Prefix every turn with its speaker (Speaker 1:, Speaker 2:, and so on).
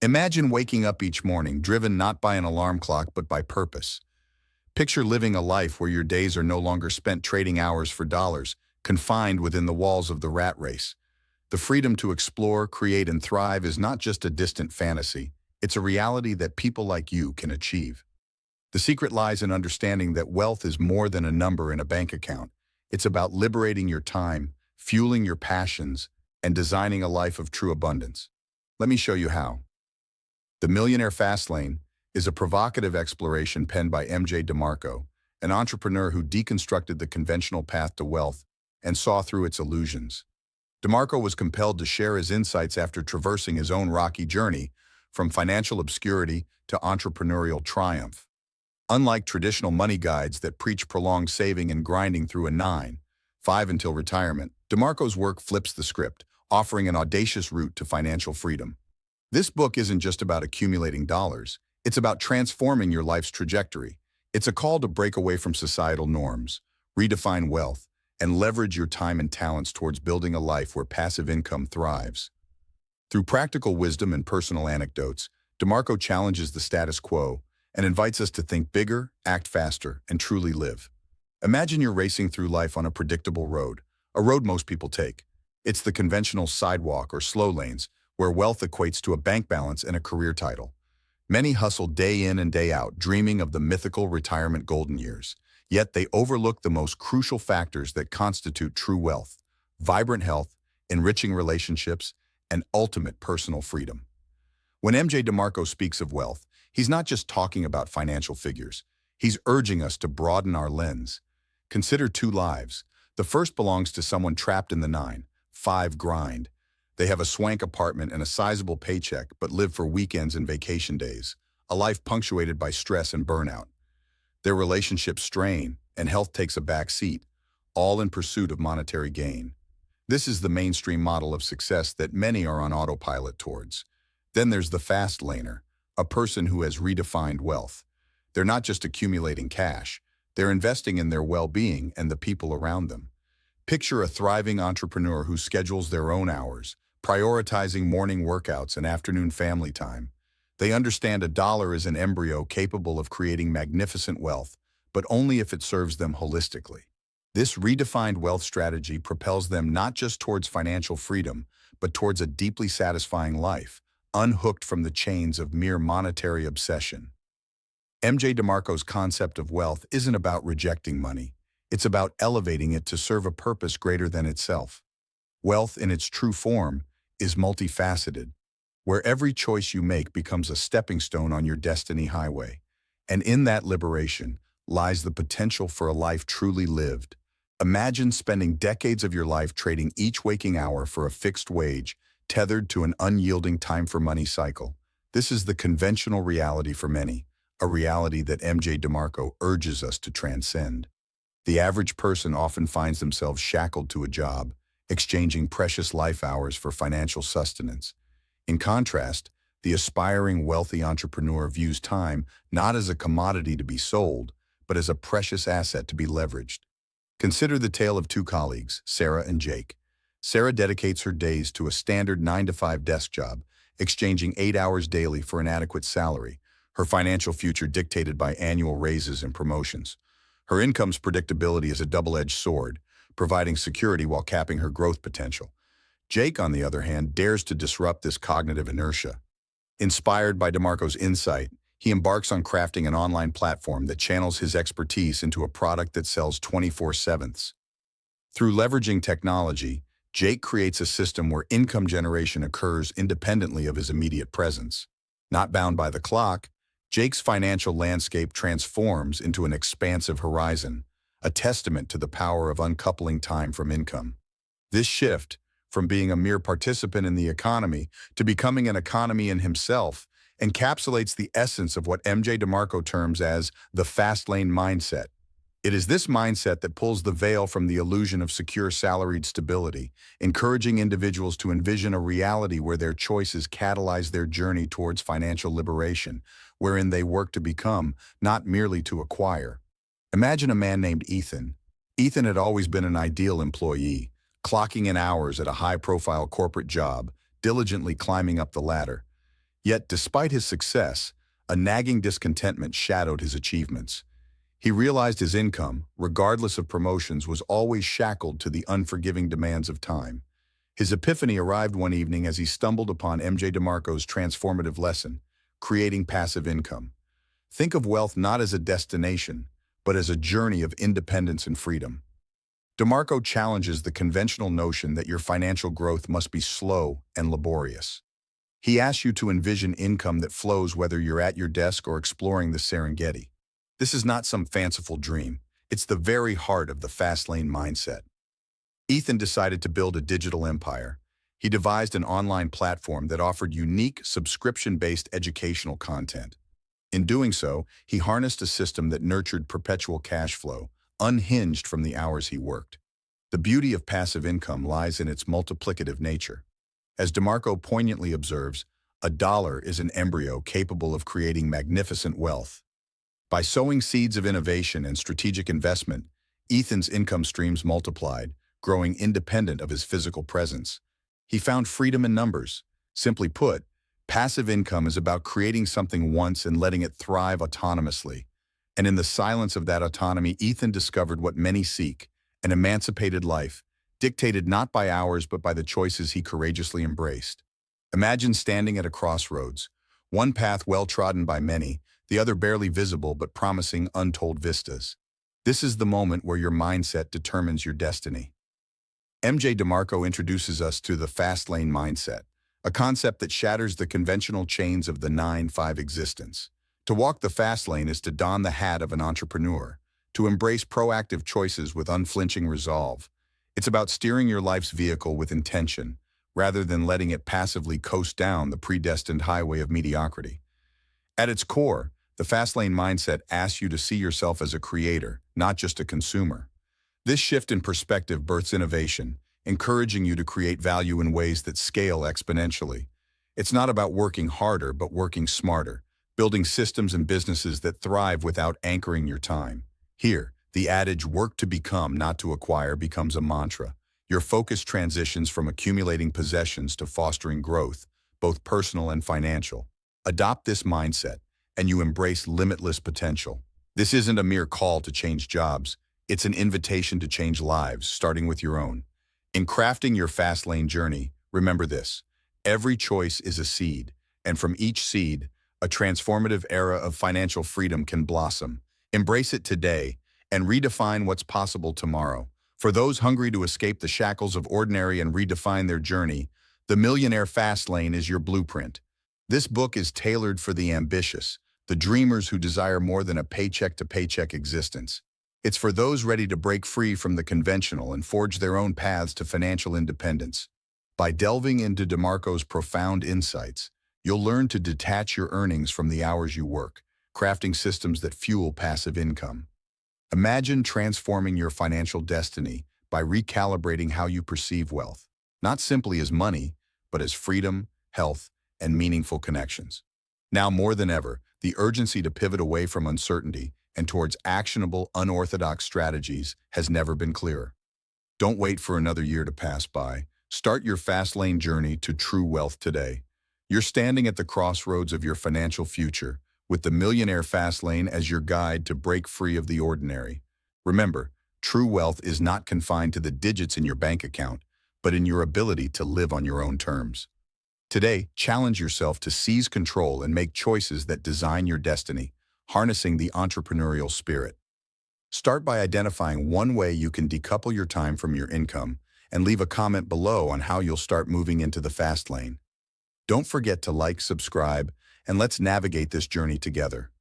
Speaker 1: Imagine waking up each morning driven not by an alarm clock but by purpose. Picture living a life where your days are no longer spent trading hours for dollars, confined within the walls of the rat race. The freedom to explore, create, and thrive is not just a distant fantasy, it's a reality that people like you can achieve. The secret lies in understanding that wealth is more than a number in a bank account. It's about liberating your time, fueling your passions, and designing a life of true abundance. Let me show you how. The Millionaire Fastlane is a provocative exploration penned by MJ DeMarco, an entrepreneur who deconstructed the conventional path to wealth and saw through its illusions. DeMarco was compelled to share his insights after traversing his own rocky journey from financial obscurity to entrepreneurial triumph. Unlike traditional money guides that preach prolonged saving and grinding through a 9-5 until retirement, DeMarco's work flips the script, offering an audacious route to financial freedom. This book isn't just about accumulating dollars, it's about transforming your life's trajectory. It's a call to break away from societal norms, redefine wealth, and leverage your time and talents towards building a life where passive income thrives. Through practical wisdom and personal anecdotes, DeMarco challenges the status quo and invites us to think bigger, act faster, and truly live. Imagine you're racing through life on a predictable road, a road most people take. It's the conventional sidewalk or slow lanes, where wealth equates to a bank balance and a career title. Many hustle day in and day out, dreaming of the mythical retirement golden years. Yet they overlook the most crucial factors that constitute true wealth: vibrant health, enriching relationships, and ultimate personal freedom. When MJ DeMarco speaks of wealth, he's not just talking about financial figures. He's urging us to broaden our lens. Consider two lives. The first belongs to someone trapped in the 9-5 grind. They have a swank apartment and a sizable paycheck, but live for weekends and vacation days, a life punctuated by stress and burnout. Their relationships strain, and health takes a back seat, all in pursuit of monetary gain. This is the mainstream model of success that many are on autopilot towards. Then there's the fast laner, a person who has redefined wealth. They're not just accumulating cash, they're investing in their well-being and the people around them. Picture a thriving entrepreneur who schedules their own hours, prioritizing morning workouts and afternoon family time. They understand a dollar is an embryo capable of creating magnificent wealth, but only if it serves them holistically. This redefined wealth strategy propels them not just towards financial freedom, but towards a deeply satisfying life, unhooked from the chains of mere monetary obsession. MJ DeMarco's concept of wealth isn't about rejecting money. It's about elevating it to serve a purpose greater than itself. Wealth in its true form is multifaceted, where every choice you make becomes a stepping stone on your destiny highway. And in that liberation lies the potential for a life truly lived. Imagine spending decades of your life trading each waking hour for a fixed wage, tethered to an unyielding time-for-money cycle. This is the conventional reality for many, a reality that MJ DeMarco urges us to transcend. The average person often finds themselves shackled to a job, exchanging precious life hours for financial sustenance. In contrast, the aspiring wealthy entrepreneur views time not as a commodity to be sold, but as a precious asset to be leveraged. Consider the tale of two colleagues, Sarah and Jake. Sarah dedicates her days to a standard 9-to-5 desk job, exchanging 8 hours daily for an adequate salary, her financial future dictated by annual raises and promotions. Her income's predictability is a double-edged sword, providing security while capping her growth potential. Jake, on the other hand, dares to disrupt this cognitive inertia. Inspired by DeMarco's insight, he embarks on crafting an online platform that channels his expertise into a product that sells 24/7. Through leveraging technology, Jake creates a system where income generation occurs independently of his immediate presence. Not bound by the clock, Jake's financial landscape transforms into an expansive horizon, a testament to the power of uncoupling time from income. This shift, from being a mere participant in the economy to becoming an economy in himself, encapsulates the essence of what MJ DeMarco terms as the fast lane mindset. It is this mindset that pulls the veil from the illusion of secure salaried stability, encouraging individuals to envision a reality where their choices catalyze their journey towards financial liberation, wherein they work to become, not merely to acquire. Imagine a man named Ethan. Ethan had always been an ideal employee, clocking in hours at a high-profile corporate job, diligently climbing up the ladder. Yet, despite his success, a nagging discontentment shadowed his achievements. He realized his income, regardless of promotions, was always shackled to the unforgiving demands of time. His epiphany arrived one evening as he stumbled upon MJ DeMarco's transformative lesson, creating passive income. Think of wealth not as a destination, but as a journey of independence and freedom. DeMarco challenges the conventional notion that your financial growth must be slow and laborious. He asks you to envision income that flows whether you're at your desk or exploring the Serengeti. This is not some fanciful dream. It's the very heart of the Fastlane mindset. Ethan decided to build a digital empire. He devised an online platform that offered unique, subscription-based educational content. In doing so, he harnessed a system that nurtured perpetual cash flow, unhinged from the hours he worked. The beauty of passive income lies in its multiplicative nature. As DeMarco poignantly observes, a dollar is an embryo capable of creating magnificent wealth. By sowing seeds of innovation and strategic investment, Ethan's income streams multiplied, growing independent of his physical presence. He found freedom in numbers. Simply put, passive income is about creating something once and letting it thrive autonomously. And in the silence of that autonomy, Ethan discovered what many seek, an emancipated life, dictated not by hours but by the choices he courageously embraced. Imagine standing at a crossroads, one path well-trodden by many, the other barely visible but promising untold vistas. This is the moment where your mindset determines your destiny. MJ DeMarco introduces us to the Fastlane mindset, a concept that shatters the conventional chains of the 9-5 existence. To walk the fast lane is to don the hat of an entrepreneur, to embrace proactive choices with unflinching resolve. It's about steering your life's vehicle with intention, rather than letting it passively coast down the predestined highway of mediocrity. At its core, the Fastlane mindset asks you to see yourself as a creator, not just a consumer. This shift in perspective births innovation, encouraging you to create value in ways that scale exponentially. It's not about working harder, but working smarter, building systems and businesses that thrive without anchoring your time. Here, the adage "work to become, not to acquire" becomes a mantra. Your focus transitions from accumulating possessions to fostering growth, both personal and financial. Adopt this mindset, and you embrace limitless potential. This isn't a mere call to change jobs. It's an invitation to change lives, starting with your own. In crafting your Fastlane journey, remember this: every choice is a seed, and from each seed, a transformative era of financial freedom can blossom. Embrace it today and redefine what's possible tomorrow. For those hungry to escape the shackles of ordinary and redefine their journey, the Millionaire Fastlane is your blueprint. This book is tailored for the ambitious, the dreamers who desire more than a paycheck-to-paycheck existence. It's for those ready to break free from the conventional and forge their own paths to financial independence. By delving into DeMarco's profound insights, you'll learn to detach your earnings from the hours you work, crafting systems that fuel passive income. Imagine transforming your financial destiny by recalibrating how you perceive wealth, not simply as money, but as freedom, health, and meaningful connections. Now more than ever, the urgency to pivot away from uncertainty and towards actionable, unorthodox strategies has never been clearer. Don't wait for another year to pass by. Start your Fastlane journey to true wealth today. You're standing at the crossroads of your financial future, with the Millionaire Fastlane as your guide to break free of the ordinary. Remember, true wealth is not confined to the digits in your bank account, but in your ability to live on your own terms. Today, challenge yourself to seize control and make choices that design your destiny, harnessing the entrepreneurial spirit. Start by identifying one way you can decouple your time from your income, and leave a comment below on how you'll start moving into the fast lane. Don't forget to like, subscribe, and let's navigate this journey together.